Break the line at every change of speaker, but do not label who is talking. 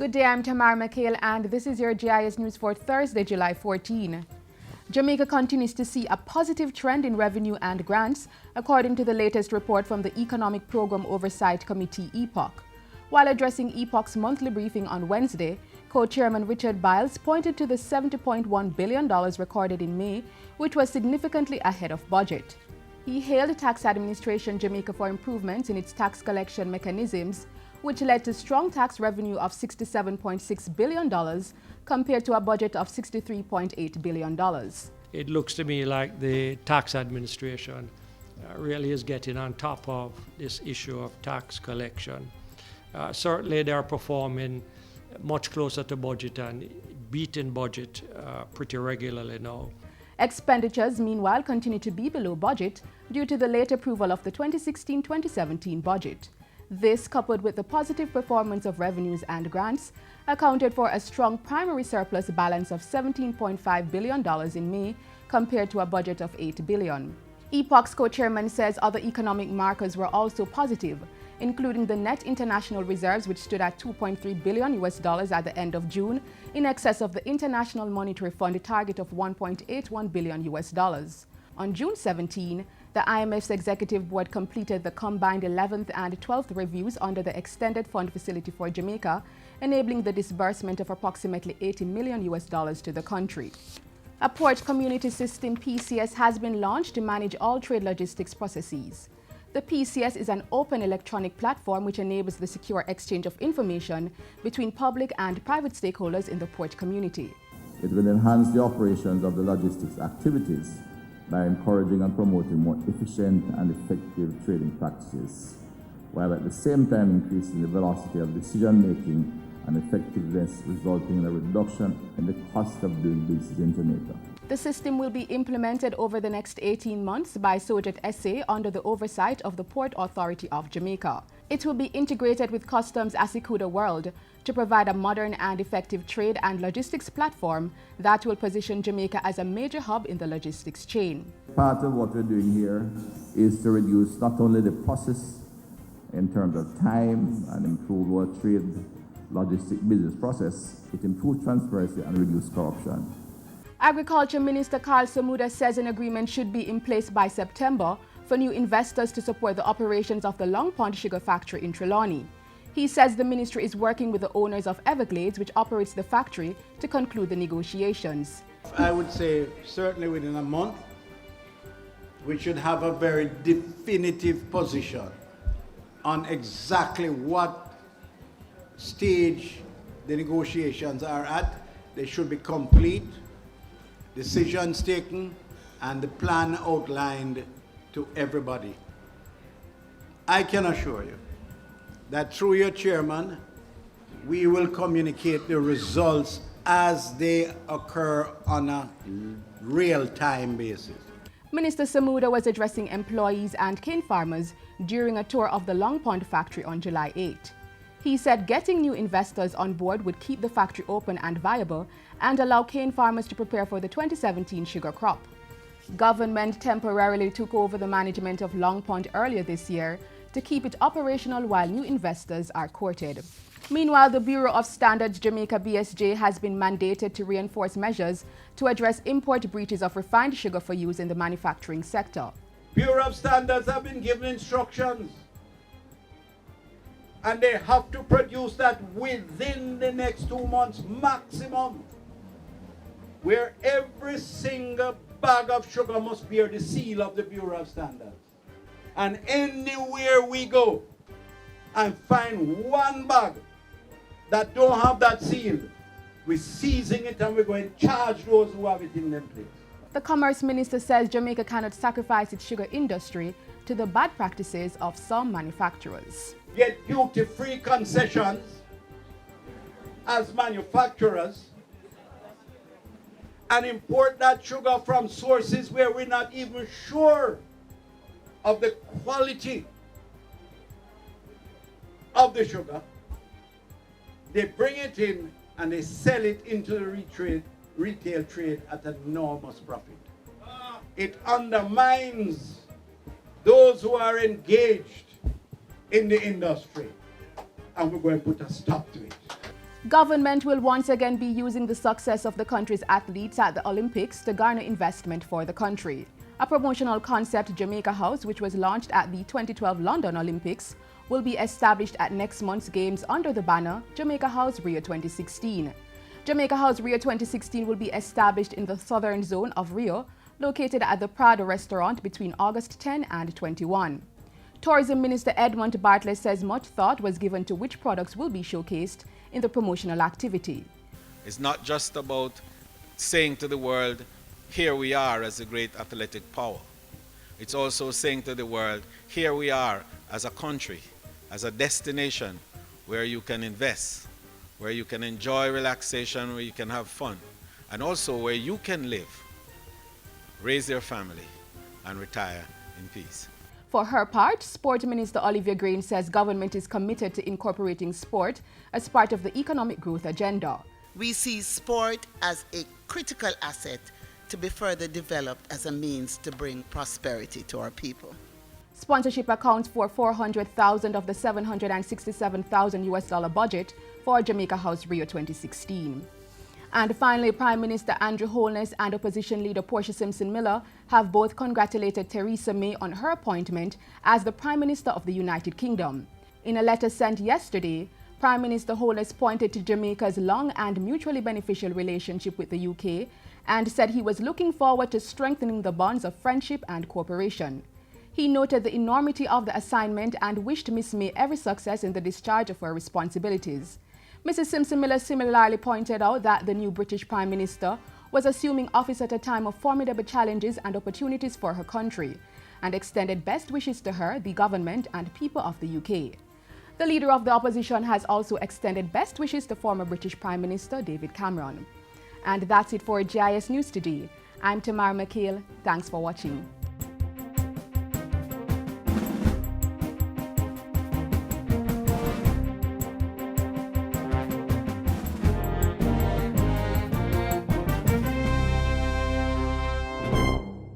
Good day, I'm Tamara McHale, and this is your JIS News for Thursday, July 14. Jamaica continues to see a positive trend in revenue and grants, according to the latest report from the Economic Program Oversight Committee, EPOC. While addressing EPOC's monthly briefing on Wednesday, Co-Chairman Richard Biles pointed to the $70.1 billion recorded in May, which was significantly ahead of budget. He hailed Tax Administration Jamaica for improvements in its tax collection mechanisms, which led to strong tax revenue of $67.6 billion compared to a budget of $63.8 billion.
It looks to me like the tax administration really is getting on top of this issue of tax collection. Certainly they are performing much closer to budget and beating budget pretty regularly now.
Expenditures, meanwhile, continue to be below budget due to the late approval of the 2016-2017 budget. This, coupled with the positive performance of revenues and grants, accounted for a strong primary surplus balance of $17.5 billion in May compared to a budget of $8 billion. EPOC's co-chairman says other economic markers were also positive, including the net international reserves, which stood at $2.3 billion at the end of June, in excess of the International Monetary Fund target of $1.81 billion. On June 17, the IMF's Executive Board completed the combined 11th and 12th reviews under the Extended Fund Facility for Jamaica, enabling the disbursement of approximately $80 million to the country. A Port Community System (PCS) has been launched to manage all trade logistics processes. The PCS is an open electronic platform which enables the secure exchange of information between public and private stakeholders in the port community.
It will enhance the operations of the logistics activities by encouraging and promoting more efficient and effective trading practices, while at the same time increasing the velocity of decision-making and effectiveness, resulting in a reduction in the cost of doing business in Jamaica.
The system will be implemented over the next 18 months by Sojet SA under the oversight of the Port Authority of Jamaica. It will be integrated with Customs Asikuda World to provide a modern and effective trade and logistics platform that will position Jamaica as a major hub in the logistics chain.
Part of what we're doing here is to reduce not only the process in terms of time and improve our trade logistic business process, it improves transparency and reduce corruption.
Agriculture Minister Carl Samuda says an agreement should be in place by September for new investors to support the operations of the Long Pond Sugar Factory in Trelawney. He says the ministry is working with the owners of Everglades, which operates the factory, to conclude the negotiations.
I would say certainly within a month, we should have a very definitive position on exactly what stage the negotiations are at. They should be complete, decisions taken, and the plan outlined to everybody. I can assure you that through your chairman, we will communicate the results as they occur on a real-time basis.
Minister Samuda was addressing employees and cane farmers during a tour of the Long Pond factory on July 8. He said getting new investors on board would keep the factory open and viable and allow cane farmers to prepare for the 2017 sugar crop. Government temporarily took over the management of Long Pond earlier this year to keep it operational while new investors are courted. Meanwhile, the Bureau of Standards Jamaica BSJ has been mandated to reinforce measures to address import breaches of refined sugar for use in the manufacturing sector.
Bureau of Standards have been given instructions, and they have to produce that within the next 2 months maximum, where every single bag of sugar must bear the seal of the Bureau of Standards. And anywhere we go and find one bag that don't have that seal, we're seizing it and we're going to charge those who have it in their place.
The Commerce Minister says Jamaica cannot sacrifice its sugar industry to the bad practices of some manufacturers.
Get duty-free concessions as manufacturers and import that sugar from sources where we're not even sure of the quality of the sugar. They bring it in and they sell it into the retail trade at an enormous profit. It undermines those who are engaged in the industry, and we're going to put a stop to it.
Government will once again be using the success of the country's athletes at the Olympics to garner investment for the country. A promotional concept, Jamaica House, which was launched at the 2012 London Olympics, will be established at next month's Games under the banner Jamaica House Rio 2016. Jamaica House Rio 2016 will be established in the southern zone of Rio, located at the Prado restaurant between August 10 and 21. Tourism Minister Edmund Bartlett says much thought was given to which products will be showcased in the promotional activity.
It's not just about saying to the world, here we are as a great athletic power. It's also saying to the world, here we are as a country, as a destination where you can invest, where you can enjoy relaxation, where you can have fun, and also where you can live, raise your family, and retire in peace.
For her part, Sport Minister Olivia Green says government is committed to incorporating sport as part of the economic growth agenda.
We see sport as a critical asset to be further developed as a means to bring prosperity to our people.
Sponsorship accounts for $400,000 of the $767,000 US budget for Jamaica House Rio 2016. And finally, Prime Minister Andrew Holness and Opposition Leader Portia Simpson-Miller have both congratulated Theresa May on her appointment as the Prime Minister of the United Kingdom. In a letter sent yesterday, Prime Minister Holness pointed to Jamaica's long and mutually beneficial relationship with the UK and said he was looking forward to strengthening the bonds of friendship and cooperation. He noted the enormity of the assignment and wished Miss May every success in the discharge of her responsibilities. Mrs. Simpson-Miller similarly pointed out that the new British Prime Minister was assuming office at a time of formidable challenges and opportunities for her country, and extended best wishes to her, the government, and people of the UK. The leader of the opposition has also extended best wishes to former British Prime Minister David Cameron. And that's it for JIS News today. I'm Tamara McHale. Thanks for watching.